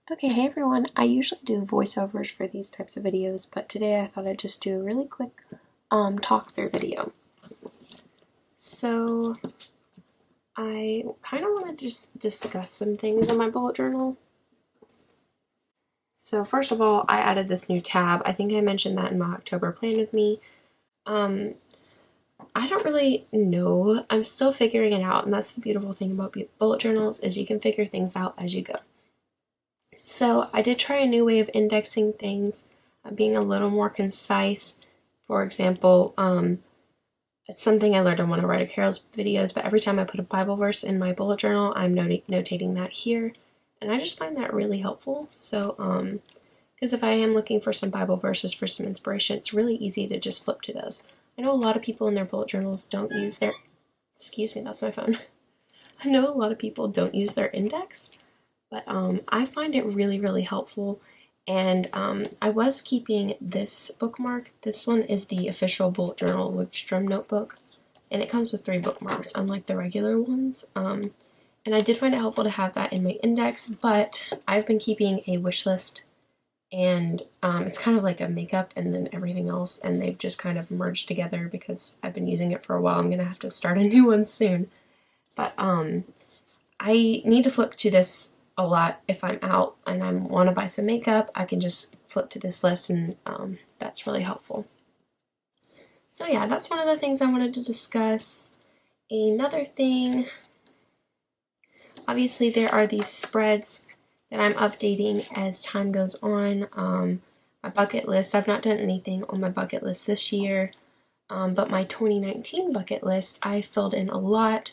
Okay, hey everyone. I usually do voiceovers for these types of videos, but today I thought I'd just do a really quick talk through video. So I kind of want to just discuss some things in my bullet journal. So first of all, I added this new tab. I think I mentioned that in my October plan with me. I don't really know. I'm still figuring it out, and that's the beautiful thing about bullet journals is you can figure things out as you go. So I did try a new way of indexing things, being a little more concise. For example, it's something I learned on one of Ryder Carroll's videos, but every time I put a Bible verse in my bullet journal, I'm notating that here. And I just find that really helpful. So, because if I am looking for some Bible verses for some inspiration, it's really easy to just flip to those. I know a lot of people in their bullet journals don't use their, excuse me, that's my phone. I know a lot of people don't use their index, but I find it really, really helpful. And I was keeping this bookmark. This one is the official bullet journal Leuchtturm notebook, and it comes with 3 bookmarks, unlike the regular ones. And I did find it helpful to have that in my index, but I've been keeping a wish list, and it's kind of like a makeup and then everything else, and they've just kind of merged together because I've been using it for a while. I'm going to have to start a new one soon. But I need to flip to this a lot if I'm out and I want to buy some makeup. I can just flip to this list, and that's really helpful. So yeah, that's one of the things I wanted to discuss. Another thing, obviously there are these spreads that I'm updating as time goes on. My bucket list, I've not done anything on my bucket list this year, but my 2019 bucket list, I filled in a lot.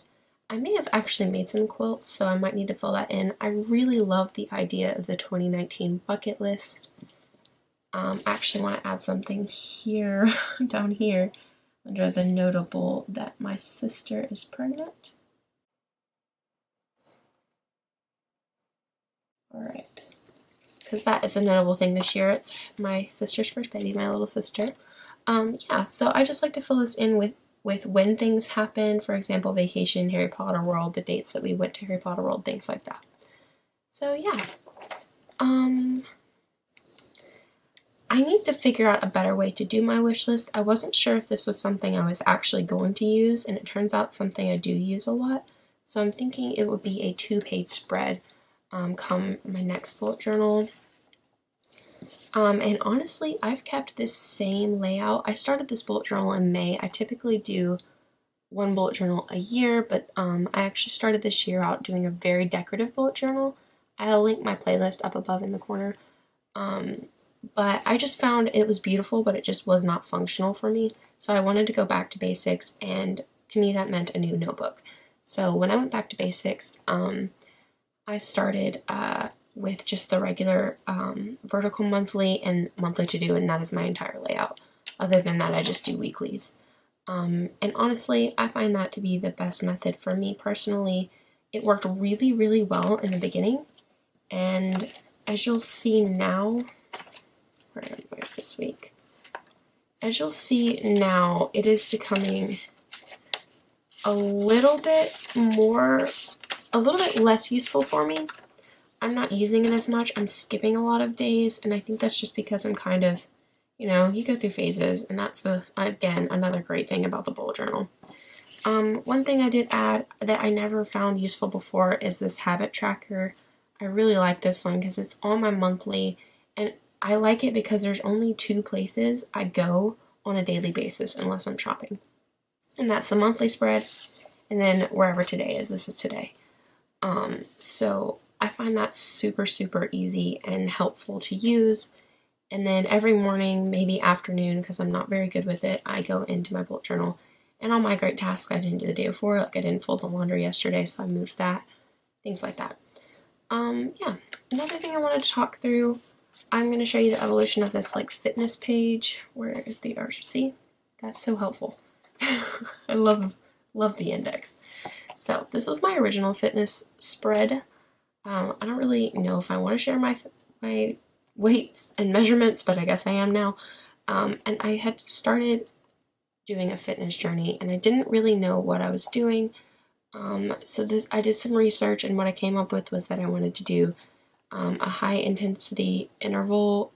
I may have actually made some quilts, so I might need to fill that in. I really love the idea of the 2019 bucket list. I actually want to add something here, down here, under the notable that my sister is pregnant. Alright, because that is a notable thing this year. It's my sister's first baby, my little sister. Yeah, so I just like to fill this in with when things happen, for example, vacation, Harry Potter World, the dates that we went to Harry Potter World, things like that. So yeah, I need to figure out a better way to do my wish list. I wasn't sure if this was something I was actually going to use, and it turns out something I do use a lot. So I'm thinking it would be a 2-page spread come my next bullet journal. And honestly, I've kept this same layout. I started this bullet journal in May. I typically do 1 bullet journal a year, but I actually started this year out doing a very decorative bullet journal. I'll link my playlist up above in the corner. But I just found it was beautiful, but it just was not functional for me. So I wanted to go back to basics, and to me that meant a new notebook. So when I went back to basics, I started with just the regular vertical monthly and monthly to do, and that is my entire layout. Other than that, I just do weeklies. And honestly, I find that to be the best method for me personally. It worked really, really well in the beginning, and as you'll see now, where's this week? As you'll see now, it is becoming a little bit less useful for me. I'm not using it as much. I'm skipping a lot of days, and I think that's just because I'm kind of, you go through phases, and that's again, another great thing about the bullet journal. One thing I did add that I never found useful before is this habit tracker. I really like this one because it's on my monthly, and I like it because there's only 2 places I go on a daily basis unless I'm shopping. And that's the monthly spread, and then wherever today is. This is today. So I find that super, super easy and helpful to use. And then every morning, maybe afternoon, because I'm not very good with it, I go into my bullet journal and I'll migrate tasks I didn't do the day before. Like I didn't fold the laundry yesterday, so I moved that. Things like that. Yeah. Another thing I wanted to talk through, I'm going to show you the evolution of this fitness page. Where is the arch? See? That's so helpful. I love the index. So this was my original fitness spread. I don't really know if I want to share my weights and measurements, but I guess I am now. And I had started doing a fitness journey, and I didn't really know what I was doing. So I did some research, and what I came up with was that I wanted to do a high intensity interval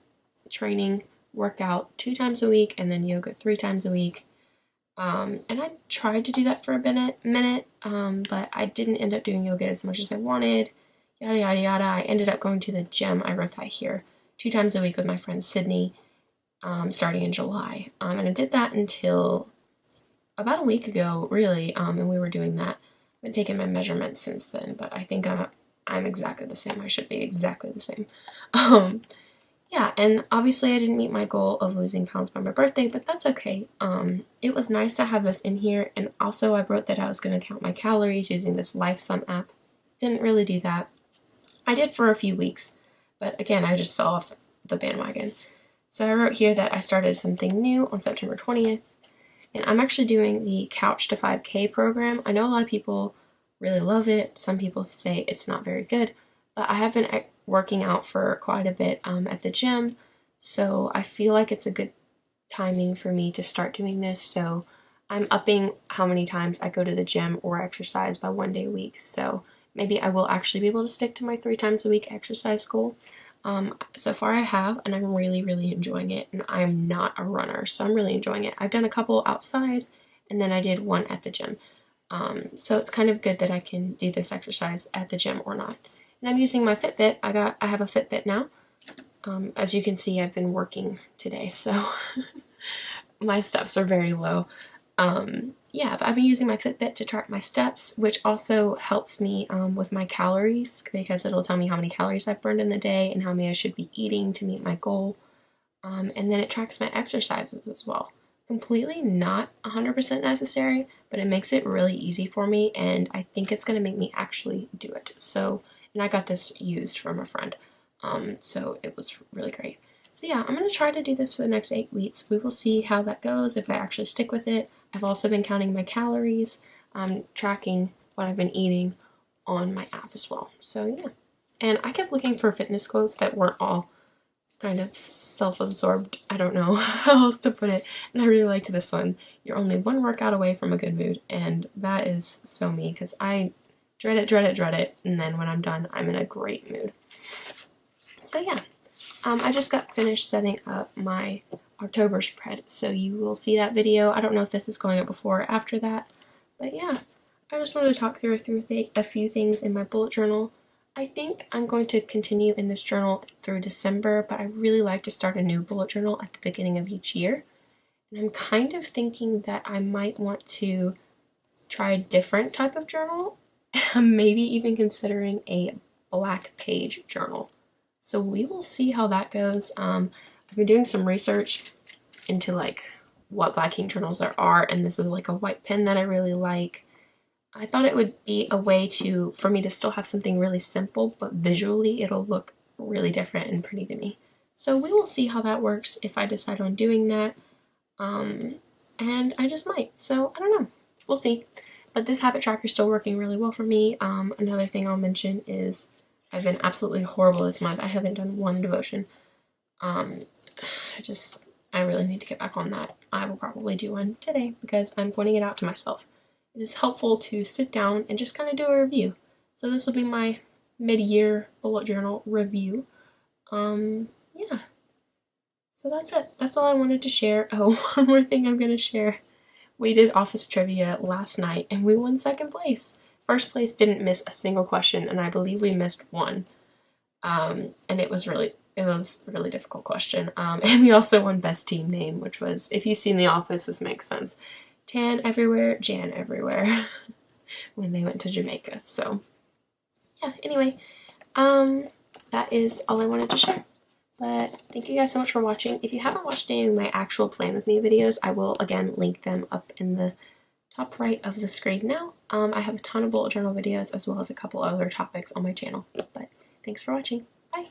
training workout 2 times a week and then yoga 3 times a week. And I tried to do that for a minute, but I didn't end up doing yoga as much as I wanted, yada, yada, yada. I ended up going to the gym, I wrote that here, 2 times a week with my friend Sydney, starting in July. And I did that until about a week ago, really, and we were doing that. I've been taking my measurements since then, but I think I'm exactly the same. I should be exactly the same. Yeah, and obviously I didn't meet my goal of losing pounds by my birthday, but that's okay. It was nice to have this in here, and also I wrote that I was going to count my calories using this LifeSum app. Didn't really do that. I did for a few weeks, but again, I just fell off the bandwagon. So I wrote here that I started something new on September 20th, and I'm actually doing the Couch to 5K program. I know a lot of people really love it. Some people say it's not very good, but I have been working out for quite a bit at the gym, so I feel like it's a good timing for me to start doing this. So I'm upping how many times I go to the gym or exercise by 1 day a week. So maybe I will actually be able to stick to my 3 times a week exercise goal. So far I have, and I'm really, really enjoying it. And I'm not a runner, so I'm really enjoying it. I've done a couple outside, and then I did one at the gym. So it's kind of good that I can do this exercise at the gym or not. And I'm using my Fitbit. I have a Fitbit now. As you can see, I've been working today, so my steps are very low. Yeah, but I've been using my Fitbit to track my steps, which also helps me with my calories, because it'll tell me how many calories I've burned in the day and how many I should be eating to meet my goal. And then it tracks my exercises as well. Completely not 100% necessary, but it makes it really easy for me, and I think it's going to make me actually do it. So, and I got this used from a friend, so it was really great. So yeah, I'm going to try to do this for the next 8 weeks. We will see how that goes, if I actually stick with it. I've also been counting my calories, tracking what I've been eating on my app as well. So yeah, and I kept looking for fitness quotes that weren't all kind of self-absorbed. I don't know how else to put it. And I really liked this one. You're only one workout away from a good mood. And that is so me, because I dread it. And then when I'm done, I'm in a great mood. So yeah, I just got finished setting up my October spread. So you will see that video. I don't know if this is going up before or after that. But yeah, I just wanted to talk through a few things in my bullet journal. I think I'm going to continue in this journal through December, but I really like to start a new bullet journal at the beginning of each year. And I'm kind of thinking that I might want to try a different type of journal, maybe even considering a black page journal. So we will see how that goes. I've been doing some research into like what black ink journals there are, and this is like a white pen that I really like. I thought it would be a way for me to still have something really simple, but visually it'll look really different and pretty to me. So we will see how that works if I decide on doing that. And I just might. So I don't know. We'll see. But this habit tracker is still working really well for me. Another thing I'll mention is I've been absolutely horrible this month. I haven't done one devotion. I really need to get back on that. I will probably do one today because I'm pointing it out to myself. It is helpful to sit down and just kind of do a review. So this will be my mid-year bullet journal review. Yeah. So that's it. That's all I wanted to share. Oh, one more thing I'm going to share. We did office trivia last night and we won 2nd place. First place didn't miss a single question, and I believe we missed one. And it was a really difficult question. And we also won best team name, which was, if you've seen The Office, this makes sense. Tan everywhere, Jan everywhere, when they went to Jamaica. So yeah, anyway, that is all I wanted to share. But thank you guys so much for watching. If you haven't watched any of my actual Plan With Me videos, I will again link them up in the top right of the screen now. I have a ton of bullet journal videos as well as a couple other topics on my channel. But thanks for watching. Bye!